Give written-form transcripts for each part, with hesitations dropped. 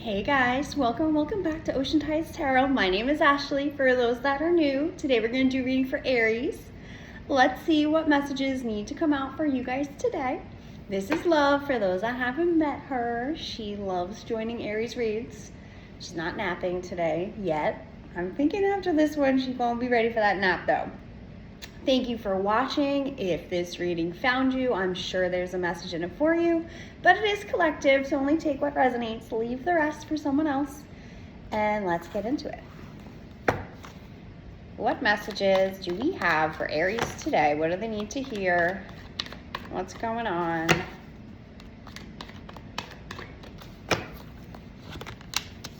Hey guys, welcome back to Ocean Tides Tarot. My name is Ashley. For those that are new, today we're going to do reading for Aries. Let's see what messages need to come out for you guys today. This is Love. For those that haven't met her, she loves joining Aries reads. She's not napping today yet. I'm thinking after this one she won't be ready for that nap though. Thank you for watching. If this reading found you, I'm sure there's a message in it for you, but it is collective, so only take what resonates, leave the rest for someone else, and let's get into it. What messages do we have for Aries today? What do they need to hear? What's going on?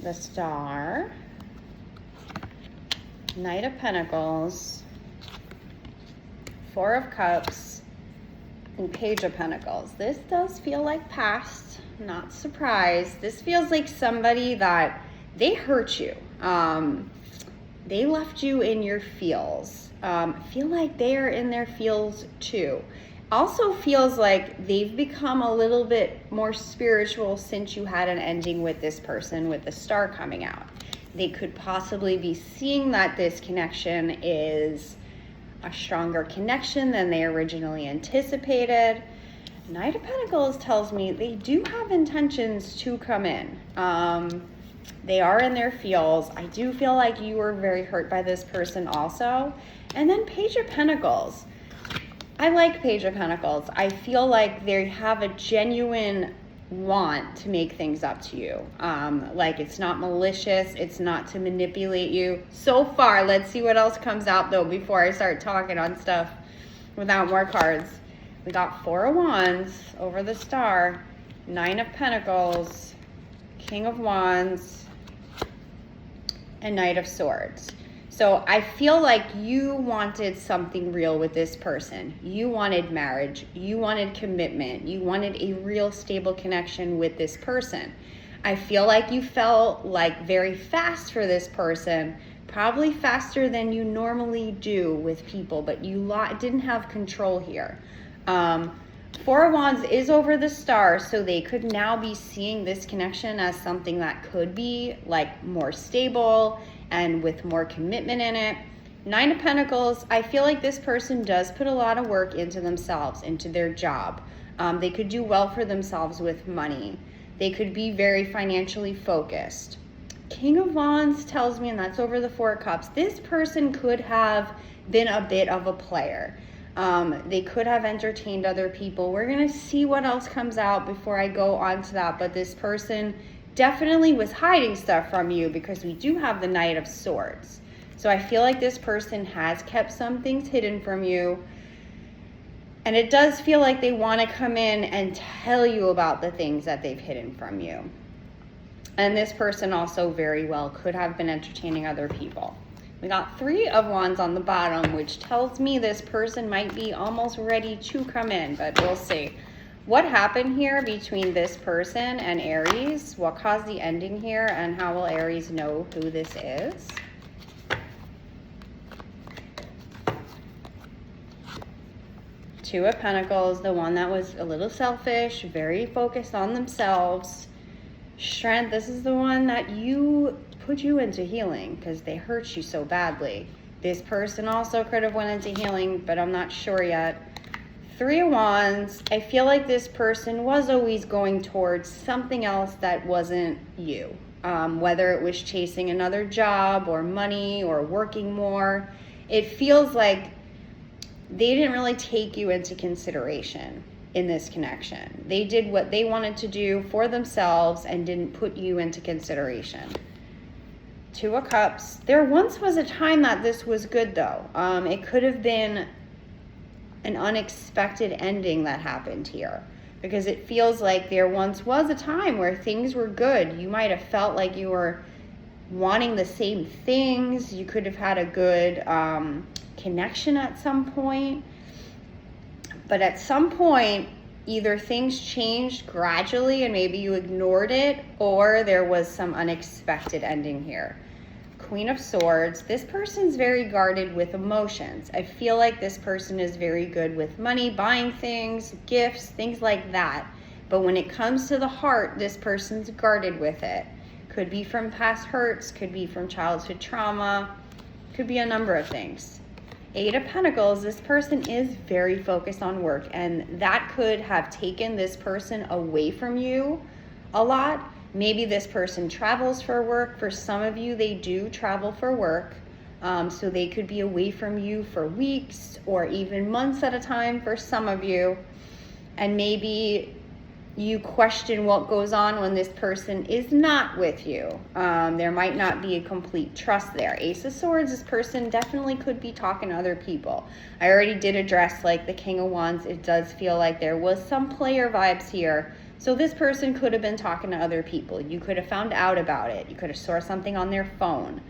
The Star, Knight of Pentacles, Four of Cups, and Page of Pentacles. This does feel like past, not surprised. This feels like somebody that they hurt you. They left you in your feels. Feel like they are in their feels too. Also feels like they've become a little bit more spiritual since you had an ending with this person with the Star coming out. They could possibly be seeing that this connection is a stronger connection than they originally anticipated. Knight of Pentacles tells me they do have intentions to come in. They are in their feels. I do feel like you were very hurt by this person also. And then Page of Pentacles. I like Page of Pentacles. I feel like they have a genuine want to make things up to you. Like it's not malicious, it's not to manipulate you. So far, let's see what else comes out though before I start talking on stuff without more cards. We got Four of Wands over the Star, Nine of Pentacles, King of Wands, and Knight of Swords. So I feel like you wanted something real with this person. You wanted marriage. You wanted commitment. You wanted a real stable connection with this person. I feel like you felt like very fast for this person, probably faster than you normally do with people, but you didn't have control here. Four of Wands is over the Star, so they could now be seeing this connection as something that could be like more stable and with more commitment in it. Nine of Pentacles, I feel like this person does put a lot of work into themselves, into their job. They could do well for themselves with money. They could be very financially focused. King of Wands tells me, and that's over the Four of Cups, this person could have been a bit of a player. They could have entertained other people. We're gonna see what else comes out before I go on to that, but this person definitely was hiding stuff from you because we do have the Knight of Swords. So I feel like this person has kept some things hidden from you. And it does feel like they want to come in and tell you about the things that they've hidden from you. And this person also very well could have been entertaining other people. We got Three of Wands on the bottom, which tells me this person might be almost ready to come in, but we'll see. What happened here between this person and Aries? What caused the ending here, and how will Aries know who this is? Two of Pentacles, the one that was a little selfish, very focused on themselves. Strength, this is the one that put you into healing because they hurt you so badly. This person also could have went into healing, but I'm not sure yet. Three of Wands, I feel like this person was always going towards something else that wasn't you. Whether it was chasing another job or money or working more. It feels like they didn't really take you into consideration in this connection. They did what they wanted to do for themselves and didn't put you into consideration. Two of Cups, there once was a time that this was good though. It could have been an unexpected ending that happened here because it feels like there once was a time where things were good. You might have felt like you were wanting the same things. You could have had a good connection at some point, but at some point either things changed gradually and maybe you ignored it, or there was some unexpected ending here. Queen of Swords, this person's very guarded with emotions. I feel like this person is very good with money, buying things, gifts, things like that. But when it comes to the heart, this person's guarded with it. Could be from past hurts, could be from childhood trauma, could be a number of things. Eight of Pentacles, this person is very focused on work, and that could have taken this person away from you a lot. Maybe this person travels for work. For some of you, they do travel for work. So they could be away from you for weeks or even months at a time for some of you. And maybe you question what goes on when this person is not with you. There might not be a complete trust there. Ace of Swords, this person definitely could be talking to other people. I already did address like the King of Wands. It does feel like there was some player vibes here. So this person could have been talking to other people. You could have found out about it. You could have saw something on their phone.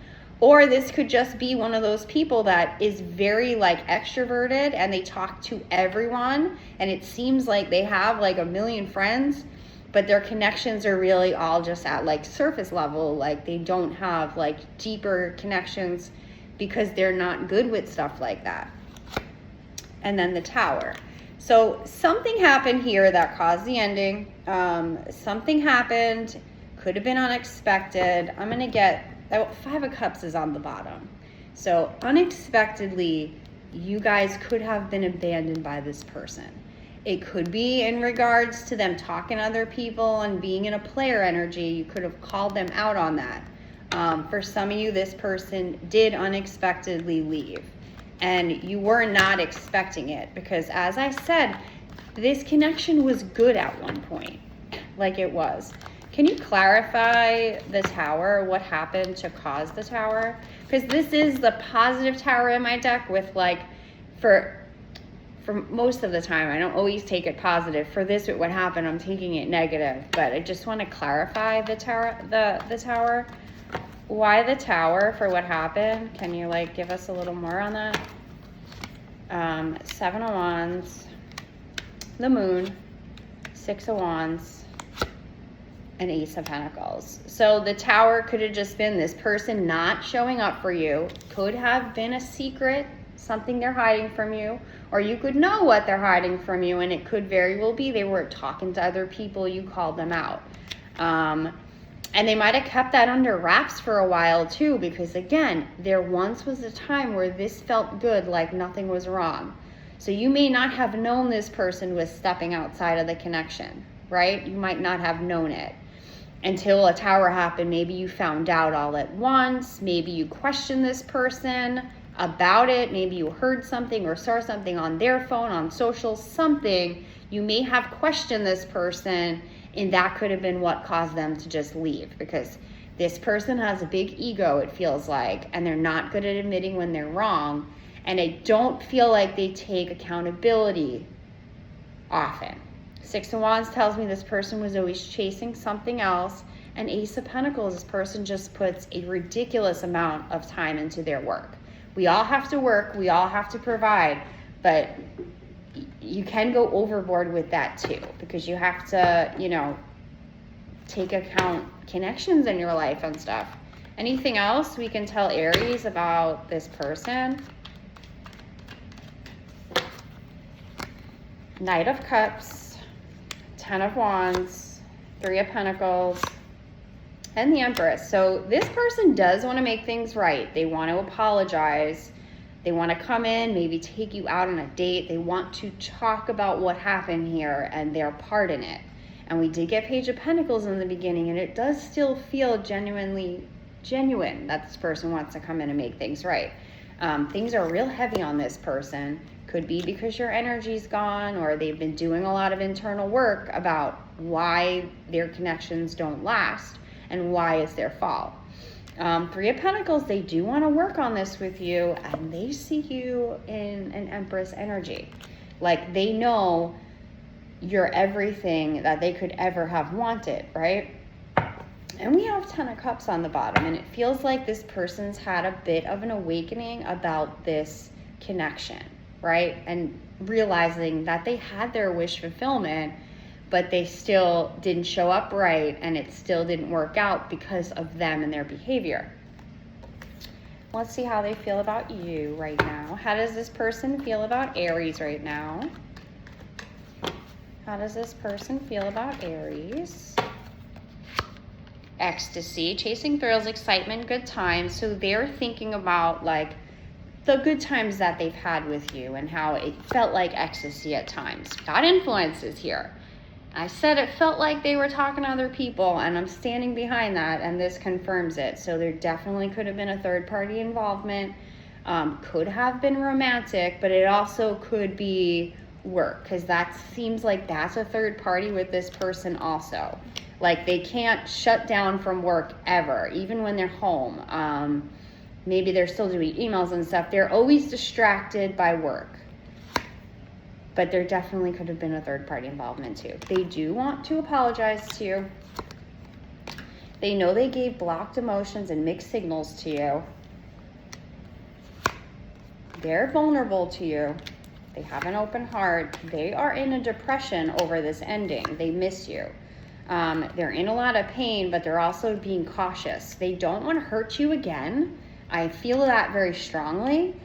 Or this could just be one of those people that is very like extroverted and they talk to everyone, and it seems like they have like a million friends, but their connections are really all just at like surface level. Like they don't have like deeper connections because they're not good with stuff like that. And then the Tower. So something happened here that caused the ending. Something happened, could have been unexpected. I'm going to get, Five of Cups is on the bottom. So unexpectedly, you guys could have been abandoned by this person. It could be in regards to them talking to other people and being in a player energy. You could have called them out on that. For some of you, this person did unexpectedly leave. And you were not expecting it because, as I said, this connection was good at one point. Like it was. Can you clarify the Tower? What happened to cause the Tower? Because this is the positive Tower in my deck with like, for most of the time, I don't always take it positive. For this, what happened, I'm taking it negative. But I just want to clarify the Tower. The Tower. Why the Tower for what happened? Can you like give us a little more on that? Seven of Wands, the Moon, Six of Wands, and Ace of Pentacles. So the Tower could have just been this person not showing up for you. Could have been a secret, something they're hiding from you, or you could know what they're hiding from you, and it could very well be they were talking to other people, you called them out. And they might have kept that under wraps for a while too, because again, there once was a time where this felt good, like nothing was wrong. So you may not have known this person was stepping outside of the connection, right? You might not have known it until a Tower happened. Maybe you found out all at once. Maybe you questioned this person about it. Maybe you heard something or saw something on their phone, on social, something. You may have questioned this person, and that could have been what caused them to just leave, because this person has a big ego, it feels like, and they're not good at admitting when they're wrong, and I don't feel like they take accountability often. Six of Wands tells me this person was always chasing something else, and Ace of Pentacles, this person just puts a ridiculous amount of time into their work. We all have to work, we all have to provide, but you can go overboard with that too, because you have to, you know, take account connections in your life and stuff. Anything else we can tell Aries about this person? Knight of Cups, Ten of Wands, Three of Pentacles, and the Empress. So this person does want to make things right. They want to apologize. They want to come in, maybe take you out on a date. They want to talk about what happened here and their part in it. And we did get Page of Pentacles in the beginning, and it does still feel genuine that this person wants to come in and make things right. Things are real heavy on this person. Could be because your energy's gone, or they've been doing a lot of internal work about why their connections don't last and why it's their fault. Three of Pentacles, they do want to work on this with you, and they see you in an Empress energy. Like they know you're everything that they could ever have wanted, right? And we have Ten of Cups on the bottom, and it feels like this person's had a bit of an awakening about this connection, right? And realizing that they had their wish fulfillment, but they still didn't show up right, and it still didn't work out because of them and their behavior. Let's see how they feel about you right now. How does this person feel about Aries right now? How does this person feel about Aries? ecstasy, chasing thrills, excitement, good times. So they're thinking about like the good times that they've had with you and how it felt like ecstasy at times. God influences here. I said it felt like they were talking to other people, and I'm standing behind that, and this confirms it. So there definitely could have been a third party involvement. Could have been romantic, but it also could be work, because that seems like that's a third party with this person also. Like they can't shut down from work ever, even when they're home. Maybe they're still doing emails and stuff. They're always distracted by work. But there definitely could have been a third party involvement too. They do want to apologize to you. They know they gave blocked emotions and mixed signals to you. They're vulnerable to you. They have an open heart. They are in a depression over this ending. They miss you. They're in a lot of pain, but they're also being cautious. They don't want to hurt you again. I feel that very strongly.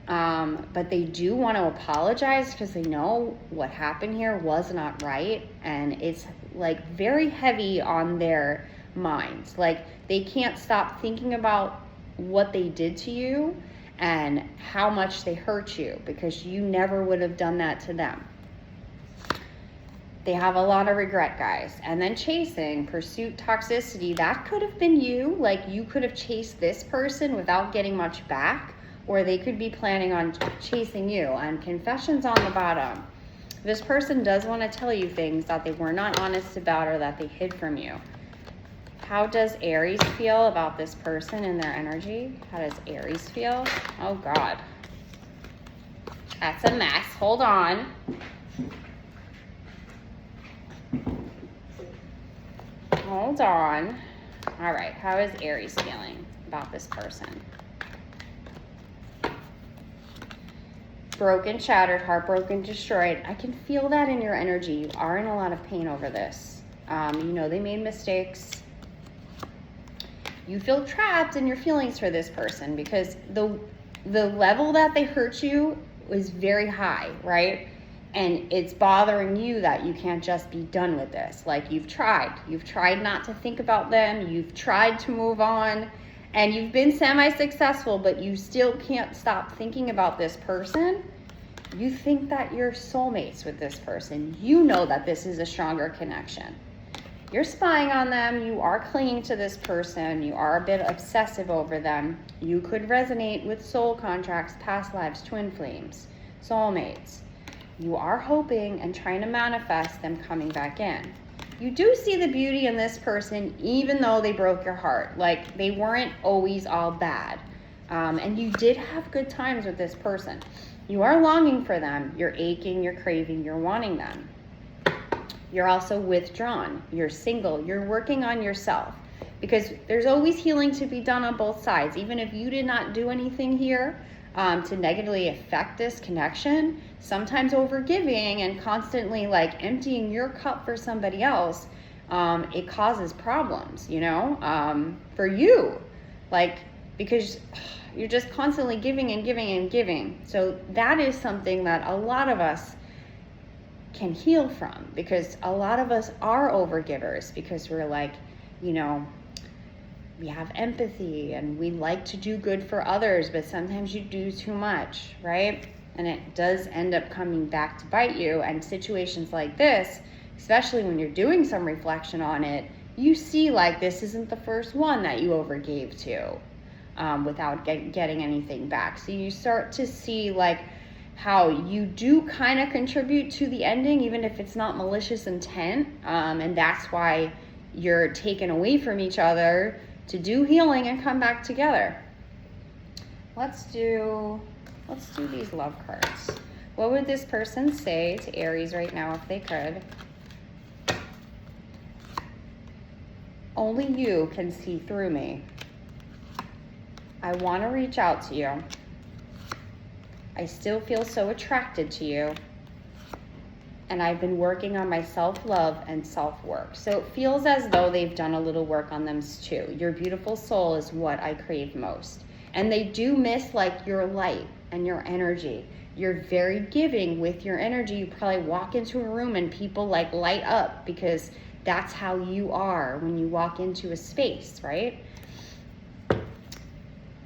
But they do want to apologize because they know what happened here was not right, and it's like very heavy on their minds. Like they can't stop thinking about what they did to you and how much they hurt you, because you never would have done that to them. They have a lot of regret, guys. And then chasing, pursuit, toxicity, that could have been you. Like you could have chased this person without getting much back, or they could be planning on chasing you. And confessions on the bottom. This person does want to tell you things that they were not honest about or that they hid from you. How does Aries feel about this person and their energy? How does Aries feel? Oh God. That's a mess. Hold on. Hold on. All right. How is Aries feeling about this person? Broken, shattered, heartbroken, destroyed. I can feel that in your energy. You are in a lot of pain over this. You know they made mistakes. You feel trapped in your feelings for this person because the level that they hurt you is very high, right? And it's bothering you that you can't just be done with this. Like you've tried not to think about them. You've tried to move on. And you've been semi-successful, but you still can't stop thinking about this person. You think that you're soulmates with this person. You know that this is a stronger connection. You're spying on them. You are clinging to this person. You are a bit obsessive over them. You could resonate with soul contracts, past lives, twin flames, soulmates. You are hoping and trying to manifest them coming back in. You do see the beauty in this person, even though they broke your heart. Like, they weren't always all bad. And you did have good times with this person. You are longing for them. You're aching, you're craving, you're wanting them. You're also withdrawn. You're single. You're working on yourself. Because there's always healing to be done on both sides. Even if you did not do anything here to negatively affect this connection, sometimes overgiving and constantly like emptying your cup for somebody else, it causes problems, you know, for you, like, because you're just constantly giving and giving and giving. So that is something that a lot of us can heal from, because a lot of us are overgivers because we're like, you know, we have empathy and we like to do good for others, but sometimes you do too much, right? And it does end up coming back to bite you. And situations like this, especially when you're doing some reflection on it, you see like this isn't the first one that you overgave to without getting anything back. So you start to see like how you do kind of contribute to the ending, even if it's not malicious intent. And that's why you're taken away from each other to do healing and come back together. Let's do these love cards. What would this person say to Aries right now if they could? Only you can see through me. I want to reach out to you. I still feel so attracted to you. And I've been working on my self-love and self-work. So it feels as though they've done a little work on them too. Your beautiful soul is what I crave most. And they do miss like your light and your energy. You're very giving with your energy. You probably walk into a room and people like light up because That's how you are when you walk into a space, right?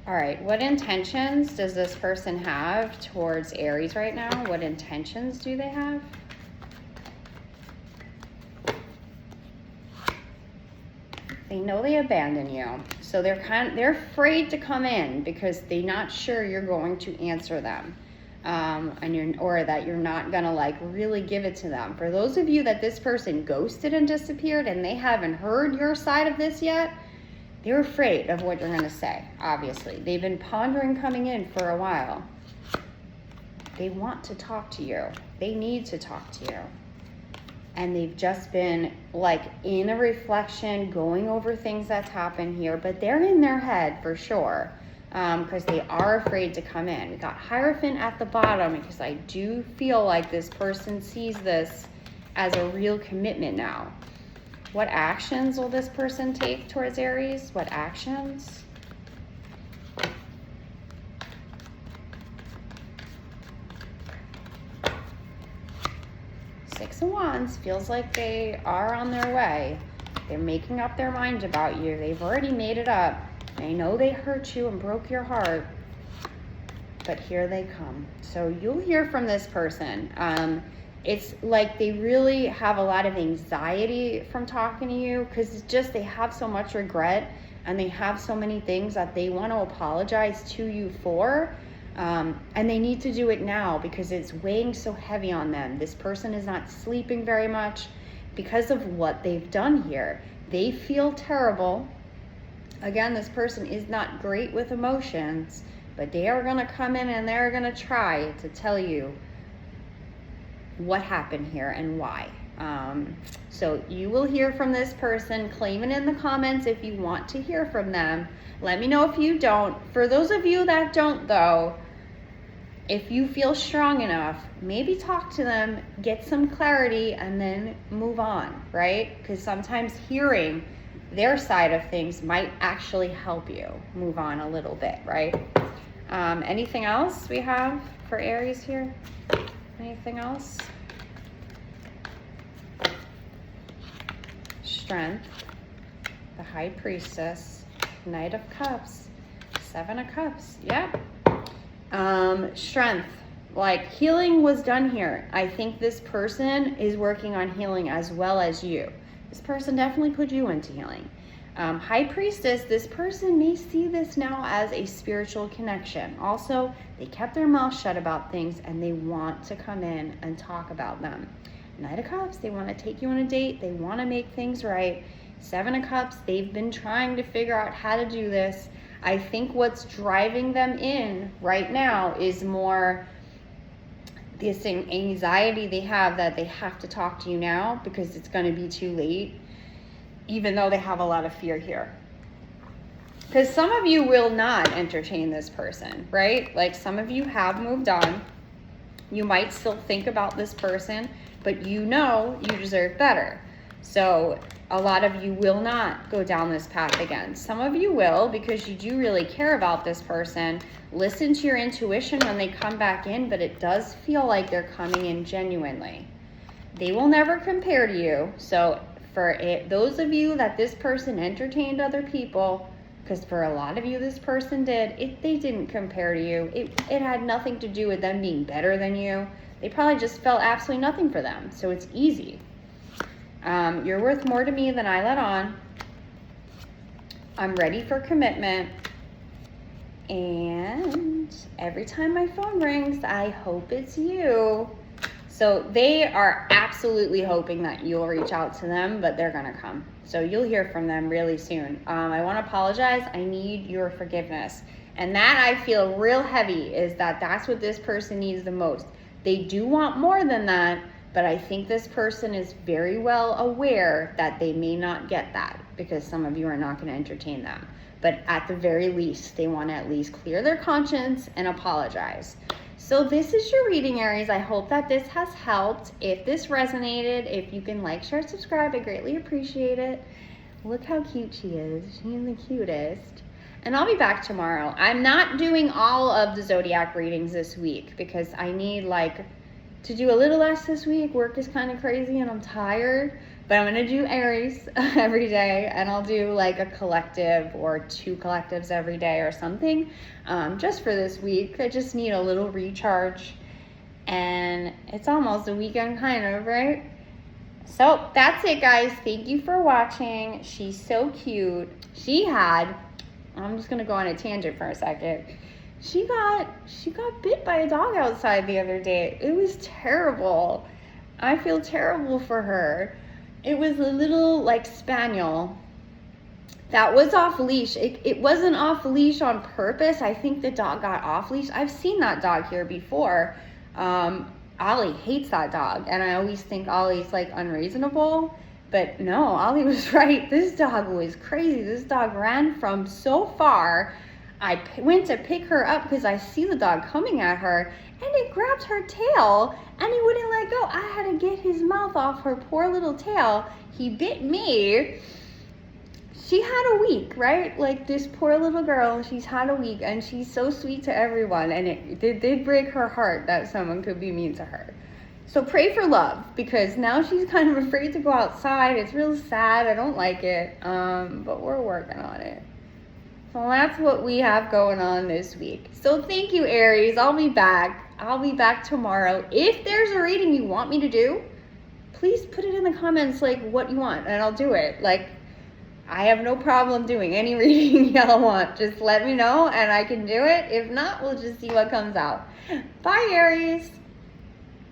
All right, what intentions does this person have towards Aries right now? What intentions do they have? They know they abandoned you. So they're afraid to come in because they're not sure you're going to answer them. Or that you're not gonna like really give it to them. For those of you that this person ghosted and disappeared and they haven't heard your side of this yet, they're afraid of what you're gonna say, obviously. They've been pondering coming in for a while. They want to talk to you. They need to talk to you. And they've just been like in a reflection, going over things that's happened here, but they're in their head for sure. Because they are afraid to come in. We got Hierophant at the bottom because I do feel like this person sees this as a real commitment now. What actions will this person take towards Aries? What actions? Six of Wands feels like they are on their way. They're making up their mind about you. They've already made it up. They know they hurt you and broke your heart, but here they come. So you'll hear from this person. It's like they really have a lot of anxiety from talking to you because it's just they have so much regret and they have so many things that they want to apologize to you for. And they need to do it now because it's weighing so heavy on them. This person is not sleeping very much because of what they've done here. They feel terrible. Again, this person is not great with emotions, but they are going to come in and they're going to try to tell you what happened here and why. So you will hear from this person. Claim it in the comments if you want to hear from them. Let me know if you don't. For those of you that don't, though, if you feel strong enough, maybe talk to them, get some clarity, and then move on, right? Because sometimes hearing their side of things might actually help you move on a little bit, right? Anything else we have for Aries here? Anything else? Strength, the High Priestess, Knight of Cups, Seven of Cups, yep. Strength, like healing was done here. I think this person is working on healing as well as you. This person definitely put you into healing. High Priestess, this person may see this now as a spiritual connection. Also, they kept their mouth shut about things and they want to come in and talk about them. Knight of Cups, they want to take you on a date. They want to make things right. Seven of Cups, they've been trying to figure out how to do this. I think what's driving them in right now is more this anxiety they have that they have to talk to you now because it's going to be too late, even though they have a lot of fear here. Because some of you will not entertain this person, right? Like some of you have moved on. You might still think about this person, but you know you deserve better. So a lot of you will not go down this path again. Some of you will because you do really care about this person. Listen to your intuition when they come back in, but it does feel like they're coming in genuinely. They will never compare to you. So for those of you that this person entertained other people, because for a lot of you this person did, they didn't compare to you. It had nothing to do with them being better than you. They probably just felt absolutely nothing for them. So it's easy. You're worth more to me than I let on. I'm ready for commitment. And every time my phone rings, I hope it's you. So they are absolutely hoping that you'll reach out to them, but they're going to come. So you'll hear from them really soon. I want to apologize. I need your forgiveness. And that I feel real heavy is that's what this person needs the most. They do want more than that, but I think this person is very well aware that they may not get that because some of you are not going to entertain them. But at the very least, they want to at least clear their conscience and apologize. So this is your reading, Aries. I hope that this has helped. If this resonated, if you can like, share, subscribe, I greatly appreciate it. Look how cute she is. She's the cutest. And I'll be back tomorrow. I'm not doing all of the zodiac readings this week because I need to do a little less this week. Work is kind of crazy and I'm tired. But I'm going to do Aries every day, and I'll do like a collective or 2 collectives every day or something, just for this week. I just need a little recharge, and it's almost a weekend kind of, right? So that's it, guys. Thank you for watching. She's so cute. I'm just going to go on a tangent for a second. She got bit by a dog outside the other day. It was terrible. I feel terrible for her. It was a little like spaniel that was off leash. It wasn't off leash on purpose. I think the dog got off leash. I've seen that dog here before. Ollie hates that dog, and I always think Ollie's like unreasonable, but no, Ollie was right. This dog was crazy. This dog ran from so far. I went to pick her up because I see the dog coming at her, and it grabbed her tail, and he wouldn't let go. I had to get his mouth off her poor little tail. He bit me. She had a week, right? Like this poor little girl, she's had a week, and she's so sweet to everyone, and it did break her heart that someone could be mean to her. So pray for love, because now she's kind of afraid to go outside. It's real sad. I don't like it, but we're working on it. So that's what we have going on this week. So thank you, Aries. I'll be back. I'll be back tomorrow. If there's a reading you want me to do, please put it in the comments, like what you want, and I'll do it. Like, I have no problem doing any reading y'all want. Just let me know and I can do it. If not, we'll just see what comes out. Bye, Aries.